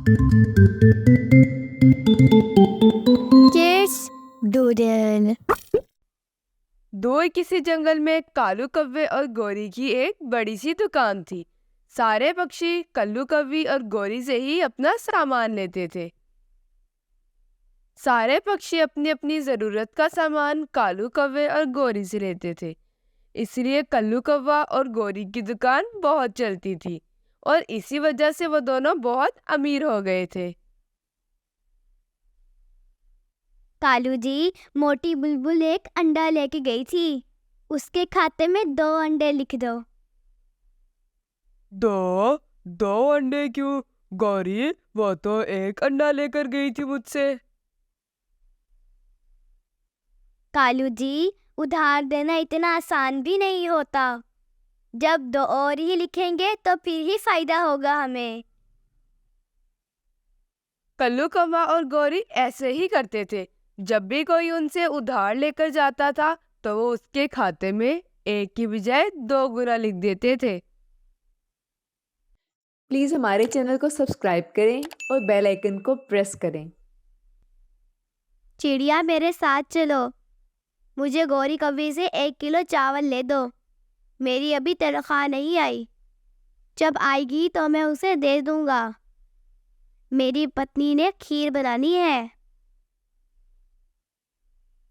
Kids doodle. दूर किसी जंगल में कालू कौवे और गोरी की एक बड़ी सी दुकान थी। सारे पक्षी कल्लू कव्वी और गोरी से ही अपना सामान लेते थे। सारे पक्षी अपनी अपनी जरूरत का सामान कालू कौवे और गोरी से लेते थे। इसलिए कल्लू कौवा और गोरी की दुकान बहुत चलती थी और इसी वजह से वो दोनों बहुत अमीर हो गए थे। कालू जी, मोटी बुलबुल एक अंडा लेके गई थी। उसके खाते में 2 अंडे लिख दो। दो दो अंडे क्यों गौरी? वो तो एक अंडा लेकर गई थी मुझसे। कालू जी, उधार देना इतना आसान भी नहीं होता। जब 2 और ही लिखेंगे तो फिर ही फायदा होगा हमें। कल्लू कौवा और गौरी ऐसे ही करते थे। जब भी कोई उनसे उधार लेकर जाता था तो वो उसके खाते में एक की बजाय 2 गुना लिख देते थे। प्लीज़ हमारे चैनल को सब्सक्राइब करें और बेल आइकन को प्रेस करें। चिड़िया, मेरे साथ चलो। मुझे गौरी कव्वी से 1 किलो चावल ले दो। मेरी अभी तनख्वाह नहीं आई। जब आएगी तो मैं उसे दे दूंगा। मेरी पत्नी ने खीर बनानी है।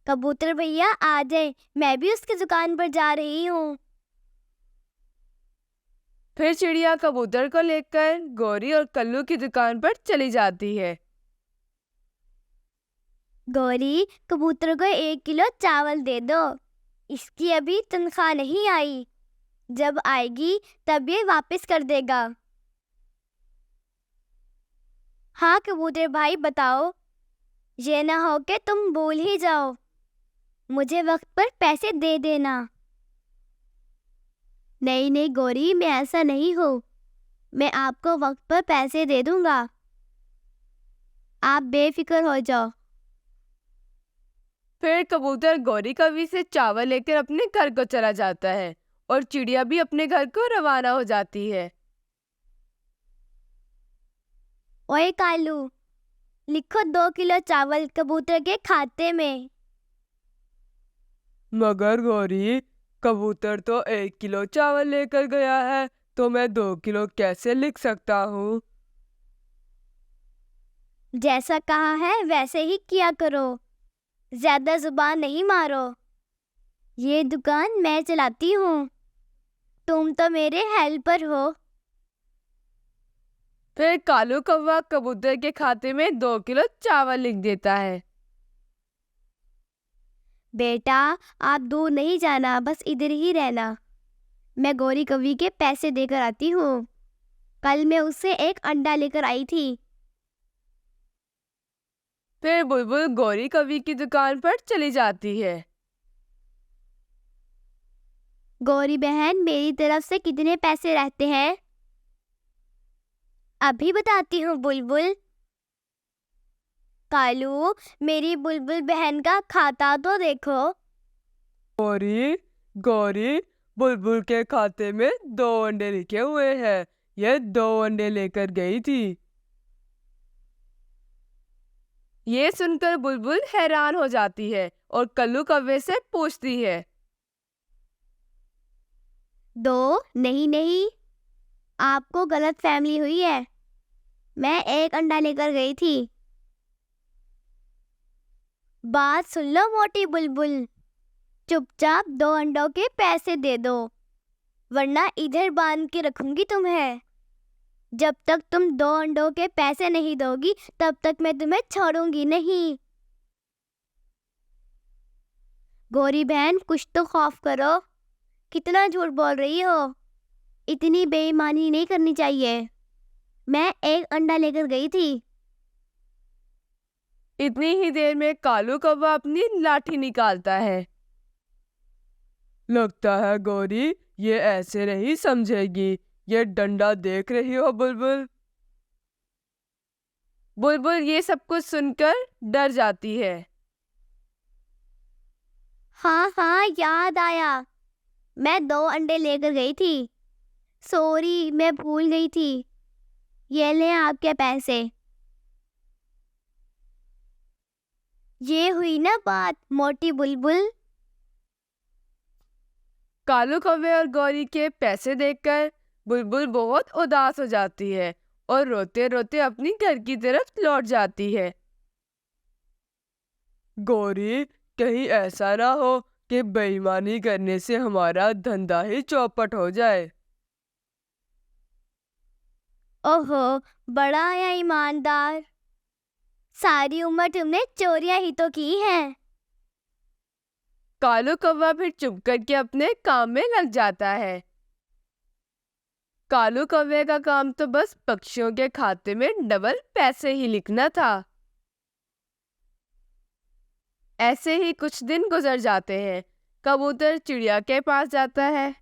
कबूतर भैया आ जाए, मैं भी उसकी दुकान पर जा रही हूँ। फिर चिड़िया कबूतर को लेकर गौरी और कल्लू की दुकान पर चली जाती है। गौरी, कबूतर को 1 किलो चावल दे दो। इसकी अभी तनख्वाह नहीं आई। जब आएगी तब ये वापस कर देगा। हाँ कबूतर भाई, बताओ। ये ना हो कि तुम भूल ही जाओ। मुझे वक्त पर पैसे दे देना। नहीं नहीं गौरी, मैं ऐसा नहीं हूँ। मैं आपको वक्त पर पैसे दे दूंगा। आप बेफिक्र हो जाओ। फिर कबूतर गौरी कव्वी से चावल लेकर अपने घर को चला जाता है और चिड़िया भी अपने घर को रवाना हो जाती है। ओए कालू, लिखो 2 किलो चावल कबूतर के खाते में। मगर गौरी, कबूतर तो 1 किलो चावल लेकर गया है, तो मैं 2 किलो कैसे लिख सकता हूँ? जैसा कहा है वैसे ही किया करो। ज्यादा जुबान नहीं मारो। ये दुकान मैं चलाती हूँ। तुम तो मेरे हेल्पर हो। फिर कालू कौवा कबूतर के खाते में 2 किलो चावल लिख देता है। बेटा, आप दूर नहीं जाना, बस इधर ही रहना। मैं गौरी कव्वी के पैसे देकर आती हूँ। कल मैं उससे 1 अंडा लेकर आई थी। फिर बुलबुल गौरी कव्वी की दुकान पर चली जाती है। गौरी बहन, मेरी तरफ से कितने पैसे रहते हैं? अभी बताती हूँ बुलबुल। कालू, मेरी बुलबुल बहन का खाता तो देखो। गौरी गौरी, बुलबुल के खाते में 2 अंडे लिखे हुए हैं। यह 2 अंडे लेकर गई थी। ये सुनकर बुलबुल हैरान हो जाती है और कल्लू कव्वे से पूछती है। 2? नहीं नहीं, आपको गलत फहमी हुई है। मैं 1 अंडा लेकर गई थी। बात सुन लो मोटी बुलबुल, चुपचाप 2 अंडों के पैसे दे दो, वरना इधर बांध के रखूंगी तुम्हें। जब तक तुम 2 अंडों के पैसे नहीं दोगी तब तक मैं तुम्हें छोड़ूंगी नहीं। गौरी बहन, कुछ तो खौफ करो। कितना झूठ बोल रही हो। इतनी बेईमानी नहीं करनी चाहिए। मैं 1 अंडा लेकर गई थी। इतनी ही देर में कालू कौवा अपनी लाठी निकालता है। लगता है गौरी ये ऐसे नहीं समझेगी। ये डंडा देख रही हो बुलबुल? बुलबुल ये सब कुछ सुनकर डर जाती है। हाँ हाँ, याद आया। मैं 2 अंडे लेकर गई थी। सॉरी, मैं भूल गई थी। ये ले आपके पैसे। ये हुई ना बात मोटी बुलबुल। कालू कौवे और गौरी के पैसे देखकर बुलबुल बहुत उदास हो जाती है और रोते रोते अपनी घर की तरफ लौट जाती है। गौरी, कहीं ऐसा ना हो कि बेईमानी करने से हमारा धंधा ही चौपट हो जाए। ओहो, बड़ा आया ईमानदार। सारी उम्र तुमने चोरियां ही तो की हैं। कालू कौवा फिर चुप करके अपने काम में लग जाता है। कालू कौवे का काम तो बस पक्षियों के खाते में डबल पैसे ही लिखना था। ऐसे ही कुछ दिन गुजर जाते हैं। कबूतर चिड़िया के पास जाता है।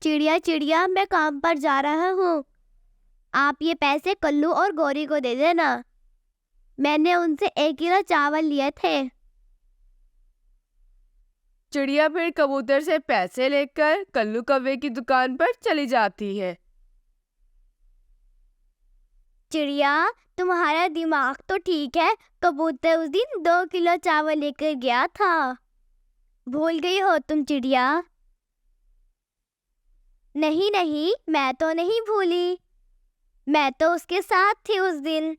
चिड़िया चिड़िया, मैं काम पर जा रहा हूँ। आप ये पैसे कल्लू और गौरी को दे देना। मैंने उनसे 1 किलो चावल लिए थे। चिड़िया फिर कबूतर से पैसे लेकर कल्लू कौवे की दुकान पर चली जाती है। चिड़िया, तुम्हारा दिमाग तो ठीक है। कबूतर उस दिन 2 किलो चावल लेकर गया था। भूल गई हो तुम चिड़िया? नहीं नहीं, मैं तो नहीं भूली। मैं तो उसके साथ थी उस दिन।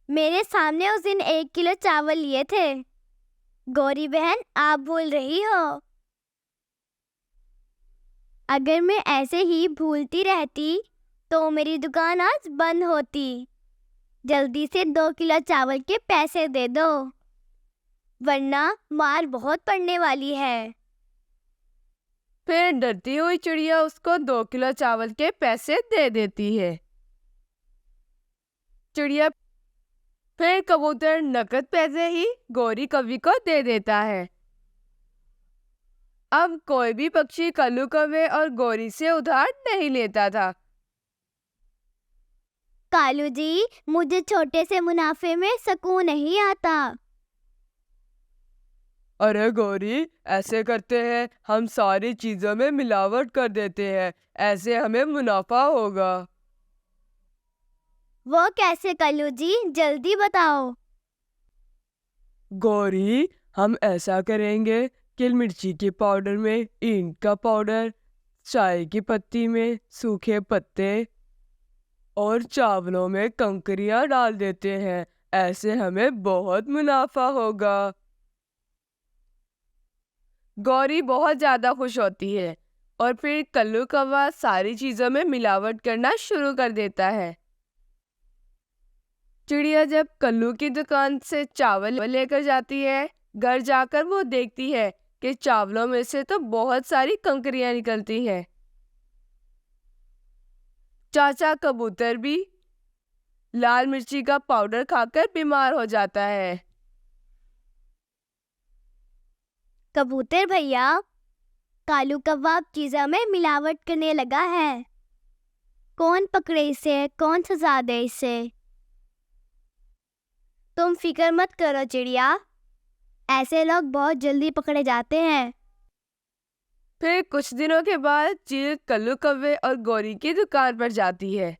मेरे सामने उस दिन 1 किलो चावल लिए थे। गौरी बहन, आप भूल रही हो? अगर मैं ऐसे ही भूलती रहती तो मेरी दुकान आज बंद होती। जल्दी से 2 किलो चावल के पैसे दे दो, वरना मार बहुत पड़ने वाली है। फिर डरती हुई चिड़िया उसको 2 किलो चावल के पैसे दे देती है। चिड़िया फिर कबूतर नकद पैसे ही गौरी कवि को दे देता है। अब कोई भी पक्षी कल्लू कौवे और गौरी से उधार नहीं लेता था। कालू जी, मुझे छोटे से मुनाफे में सुकून नहीं आता। अरे गौरी, ऐसे करते हैं, हम सारी चीजों में मिलावट कर देते हैं, ऐसे हमें मुनाफा होगा। वो कैसे कल्लू जी, जल्दी बताओ। गौरी, हम ऐसा करेंगे कि मिर्ची के पाउडर में ईंट का पाउडर, चाय की पत्ती में सूखे पत्ते और चावलों में कंकरियां डाल देते हैं, ऐसे हमें बहुत मुनाफा होगा। गौरी बहुत ज्यादा खुश होती है और फिर कल्लू कौवा सारी चीजों में मिलावट करना शुरू कर देता है। चिड़िया जब कल्लू की दुकान से चावल लेकर जाती है, घर जाकर वो देखती है कि चावलों में से तो बहुत सारी कंकरियां निकलती हैं। चाचा कबूतर भी लाल मिर्ची का पाउडर खाकर बीमार हो जाता है। कबूतर भैया, कालू कौवा चीजों में मिलावट करने लगा है। कौन पकड़े इसे, कौन सजा दे इसे? तुम फिक्र मत करो चिड़िया, ऐसे लोग बहुत जल्दी पकड़े जाते हैं। फिर कुछ दिनों के बाद चील कल्लू कौवे और गौरी की दुकान पर जाती है।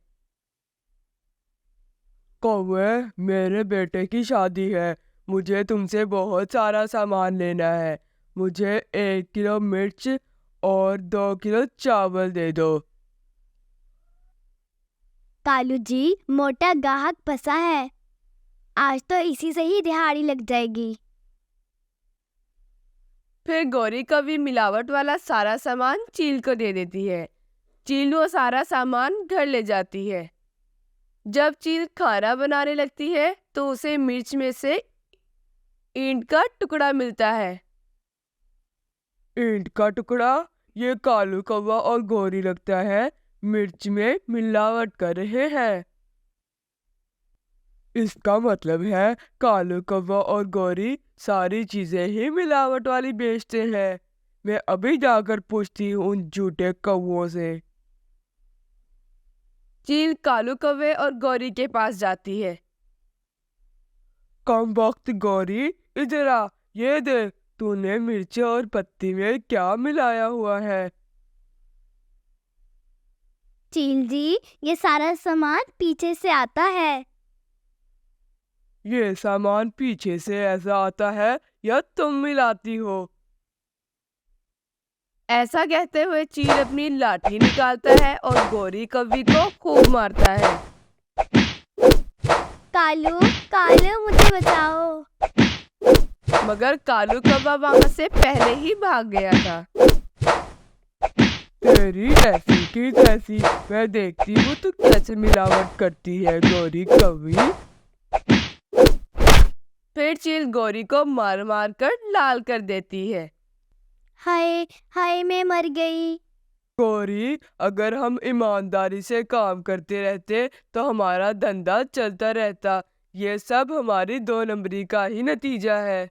कौवे, मेरे बेटे की शादी है, मुझे तुमसे बहुत सारा सामान लेना है। मुझे 1 किलो मिर्च और 2 किलो चावल दे दो। कालू जी, मोटा गाहक फंसा है। आज तो इसी से ही दिहाड़ी लग जाएगी। फिर गौरी कवि मिलावट वाला सारा सामान चील को दे देती है। चील वो सारा सामान घर ले जाती है। जब चील खाना बनाने लगती है तो उसे मिर्च में से ईंट का टुकड़ा मिलता है। ईंट का टुकड़ा? ये कालू कौवा और गौरी लगता है मिर्च में मिलावट कर रहे हैं। इसका मतलब है कालू कौवा और गौरी सारी चीजें ही मिलावट वाली बेचते हैं। मैं अभी जाकर पूछती हूँ उन झूठे कौवों से। चील कालू कौवे और गौरी के पास जाती है। कम वक्त गौरी, इधर आ, ये देख, तूने मिर्च और पत्ती में क्या मिलाया हुआ है? चील जी, ये सारा सामान पीछे से आता है। ये सामान पीछे से ऐसा आता है या तुम मिलाती हो? ऐसा कहते हुए चील अपनी लाठी निकालता है और गोरी कौवी को खूब मारता है। कालू कालू मुझे बचाओ। मगर कालू कौवा वहां से पहले ही भाग गया था। तेरी ऐसी की तैसी, मैं देखती हूँ तू कैसे मिलावट करती है गोरी कौवी। फिर चील गोरी को मार मार कर लाल कर देती है। हाय हाय मैं मर गई। गोरी, अगर हम ईमानदारी से काम करते रहते तो हमारा धंधा चलता रहता। ये सब हमारी 2 नंबरी का ही नतीजा है।